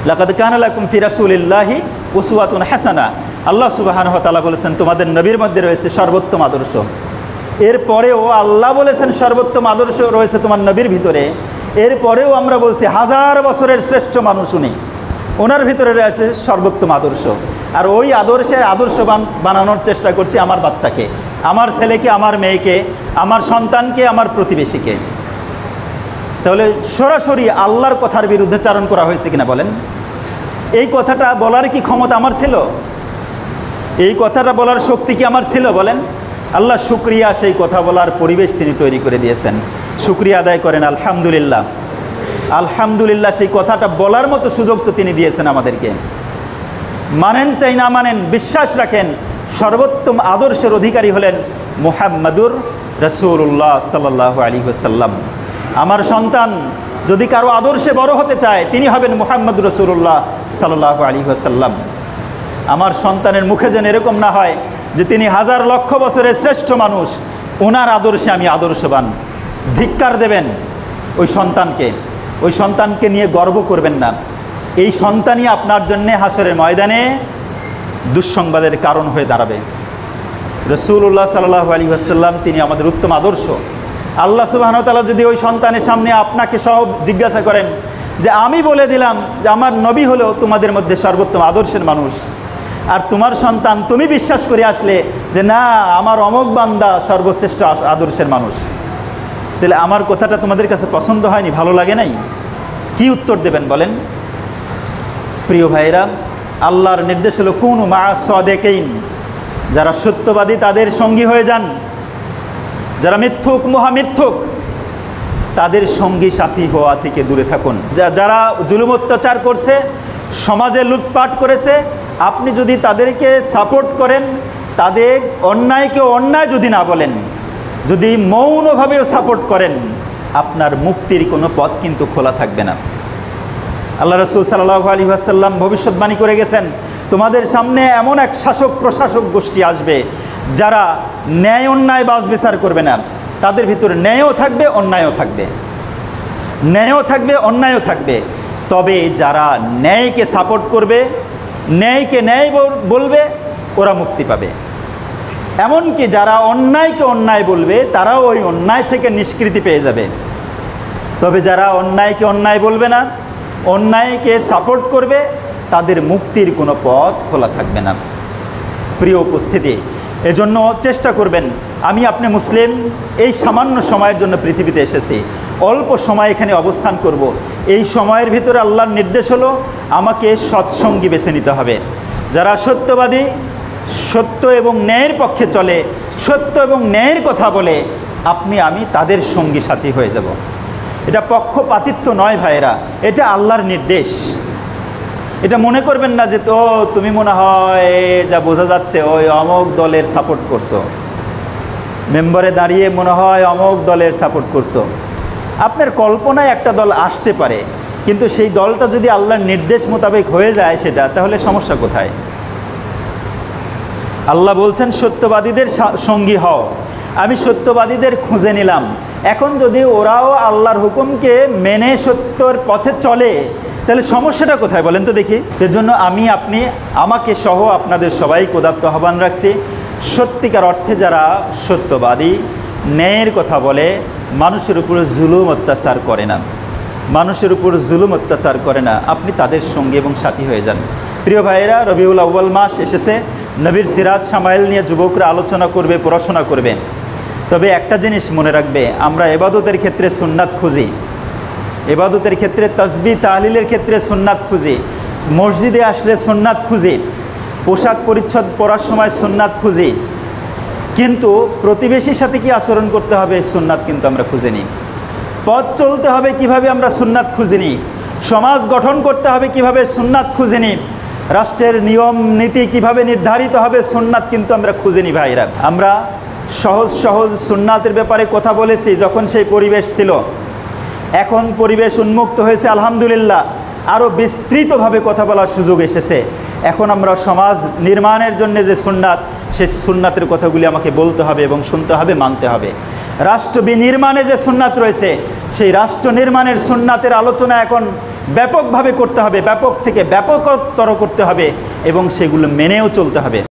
লাকাদ কানা লাকুম ফি রাসূলিল্লাহি উসওয়াতুন হাসানা। আল্লাহ সুবহানাহু ওয়া তাআলা বলেছেন তোমাদের নবীর মধ্যে রয়েছে সর্বোত্তম আদর্শ। এরপরেও আল্লাহ বলেছেন সর্বোত্তম আদর্শ রয়েছে তোমার নবীর ভিতরে, এরপরেও আমরা বলছি হাজার বছরের শ্রেষ্ঠ মানুষ উনি, ওনার ভিতরে রয়েছে সর্বোত্তম আদর্শ। আর ওই আদর্শের আদর্শবান বানানোর চেষ্টা করছি আমার বাচ্চাকে, আমার ছেলেকে, আমার মেয়েকে, আমার সন্তানকে, আমার প্রতিবেশীকে। তাহলে সরাসরি আল্লাহর কথার বিরুদ্ধে চারণ করা হয়েছে কিনা বলেন? এই কথাটা বলার কি ক্ষমতা আমার ছিল? এই কথাটা বলার শক্তি কি আমার ছিল বলেন? আল্লাহ শুকরিয়া, সেই কথা বলার পরিবেশ তিনি তৈরি করে দিয়েছেন। শুকরিয়া আদায় করেন আলহামদুলিল্লাহ। আলহামদুলিল্লাহ, সেই কথাটা বলার মতো সুযোগ তো তিনি দিয়েছেন আমাদেরকে। মানেন চাই না মানেন, বিশ্বাস রাখেন সর্বোত্তম আদর্শের অধিকারী হলেন মুহাম্মাদুর রাসূলুল্লাহ সাল্লাল্লাহু আলাইহি ওয়াসাল্লাম। আমার সন্তান যদি কারো আদর্শে বড় হতে চায় তিনি হবেন মুহাম্মাদুর রাসূলুল্লাহ সাল্লাল্লাহু আলাইহি ওয়াসাল্লাম। আমার সন্তানের মুখে যেন এরকম না হয় যে তিনি হাজার লক্ষ বছরের শ্রেষ্ঠ মানুষ, ওনার আদর্শে আমি আদর্শবান। ধিক্কার দেবেন ওই সন্তানকে, ওই সন্তানকে নিয়ে গর্ব করবেন না। এই সন্তানই আপনার জন্য হাসরের ময়দানে দুঃসংবাদের কারণ হয়ে দাঁড়াবে। রাসূলুল্লাহ সাল্লাল্লাহু আলাইহি ওয়াসাল্লাম তিনি আমাদের উত্তম আদর্শ। আল্লাহ সুবহানাহু ওয়া তাআলা যদি ওই সন্তানের সামনে আপনাকে সহ জিজ্ঞাসা করেন যে আমি বলে দিলাম যে আমার নবী হলো তোমাদের মধ্যে সর্বোত্তম আদর্শের মানুষ, আর তোমার সন্তান তুমি বিশ্বাস করে আসলে যে না আমার অমুক বান্দা সর্বশ্রেষ্ঠ আদর্শের মানুষ, তাহলে আমার কথাটা তোমাদের কাছে পছন্দ হয়নি, ভালো লাগে নাই? কি উত্তর দেবেন বলেন? প্রিয় ভাইরা, আল্লাহর নির্দেশ হলো কুনু মা'আস সাদিকিন, যারা সত্যবাদী তাদের সঙ্গী হয়ে যান, যারা মিথ্যুক মহামিথ্যুক তাদের সঙ্গী সাথী হওয়া থেকে দূরে থাকুন। যারা জুলুম অত্যাচার করছে, সমাজে লুটপাট করেছে, আপনি যদি তাদেরকে সাপোর্ট করেন, তাদের অন্যায়কে অন্যায় যদি না বলেন, যদি মৌনভাবেও সাপোর্ট করেন, আপনার মুক্তির কোনো পথ কিন্তু খোলা থাকবে না। আল্লাহ রাসূল সাল্লাল্লাহু আলাইহি ওয়াসাল্লাম ভবিষ্যৎবাণী করে গেছেন তোমাদের সামনে এমন এক শাসক প্রশাসক গোষ্ঠী আসবে যারা ন্যায় অন্যায় বাছ বিচার করবে না, তাদের ভিতরে ন্যায়ও থাকবে অন্যায়ও থাকবে, ন্যায়ও থাকবে অন্যায়ও থাকবে। তবে যারা ন্যায়কে সাপোর্ট করবে, ন্যায়কে ন্যায় বলবে, ওরা মুক্তি পাবে। এমনকি যারা অন্যায়কে অন্যায় বলবে তারাও ওই অন্যায় থেকে নিষ্কৃতি পেয়ে যাবে। তবে যারা অন্যায়কে অন্যায় বলবে না, অন্যায়কে সাপোর্ট করবে, তাদের মুক্তির কোনো পথ খোলা থাকবে না। প্রিয় উপস্থিতি, এজন্য চেষ্টা করবেন, আমি আপনি মুসলিম, এই সামান্য সময়ের জন্য পৃথিবীতে এসেছি, অল্প সময় এখানে অবস্থান করব। এই সময়ের ভিতরে আল্লাহর নির্দেশ হলো আমাকে সৎসঙ্গী বেছে নিতে হবে। যারা সত্যবাদী, সত্য এবং ন্যায়ের পক্ষে চলে, সত্য এবং ন্যায়ের কথা বলে, আপনি আমি তাদের সঙ্গী সাথী হয়ে যাব। এটা পক্ষপাতিত্ব নয় ভাইয়েরা, এটা আল্লাহর নির্দেশ। এটা মনে করবেন না যে তো তুমি মনে হয় যা বোঝা যাচ্ছে ওই অমুক দলের সাপোর্ট করছো, মেম্বারে দাঁড়িয়ে মনে হয় অমুক দলের সাপোর্ট করছো। আপনার কল্পনায় একটা দল আসতে পারে, কিন্তু সেই দলটা যদি আল্লাহর নির্দেশ মোতাবেক হয়ে যায় সেটা, তাহলে সমস্যা কোথায়? আল্লাহ বলছেন সত্যবাদীদের সঙ্গী হও। আমি সত্যবাদীদের খুঁজে নিলাম। এখন যদি ওরাও আল্লাহর হুকুমকে মেনে সত্যর পথে চলে, তাহলে সমস্যাটা কোথায় বলেন তো দেখি? এর জন্য আমি আপনি আমাকে সহ আপনাদের সবাইকে উদাত্ত আহ্বান রাখছি, সত্যিকার অর্থে যারা সত্যবাদী, ন্যায়ের কথা বলে, মানুষের উপর জুলুম অত্যাচার করে না, মানুষের উপর জুলুম অত্যাচার করে না, আপনি তাদের সঙ্গী এবং সাথী হয়ে যান। প্রিয় ভাইয়েরা, রবিউল আউয়াল মাস এসেছে, নবীর সিরাত শামাইল নিয়ে যুবকরা আলোচনা করবে, পড়াশোনা করবে। তবে একটা জিনিস মনে রাখবে, আমরা ইবাদতের ক্ষেত্রে সুন্নাত খুঁজি, ইবাদতের ক্ষেত্রে তাসবিহ তাহলিলের ক্ষেত্রে সুন্নাত খুঁজি, মসজিদে আসলে সুন্নাত খুঁজি, পোশাক পরিচ্ছদ পরার সময় সুন্নাত খুঁজি, কিন্তু প্রতিবেশীর সাথে কি আচরণ করতে হবে সুন্নাত কিন্তু আমরা খুঁজে নিই। পথ চলতে হবে কিভাবে আমরা সুন্নাত খুঁজে নিই, সমাজ গঠন করতে হবে কিভাবে সুন্নাত খুঁজে নিই, রাষ্ট্রের নিয়ম নীতি কিভাবে নির্ধারিত হবে সুন্নাত কিন্তু আমরা খুঁজে নিই। ভাইরা, আমরা সহজ সহজ সুন্নাতের ব্যাপারে কথা বলেছি যখন সেই পরিবেশ ছিল। এখন পরিবেশ উন্মুক্ত হয়েছে আলহামদুলিল্লাহ, আরও বিস্তৃতভাবে কথা বলার সুযোগ এসেছে। এখন আমরা সমাজ নির্মাণের জন্য যে সুন্নাত, সেই সুন্নাতের কথাগুলি আমাকে বলতে হবে এবং শুনতে হবে, মানতে হবে। রাষ্ট্র বিনির্মাণে যে সুন্নাত রয়েছে, সেই রাষ্ট্র নির্মাণের সুন্নাতের আলোচনা এখন ব্যাপকভাবে করতে হবে, ব্যাপক থেকে ব্যাপকতর করতে হবে এবং সেগুলো মেনেও চলতে হবে।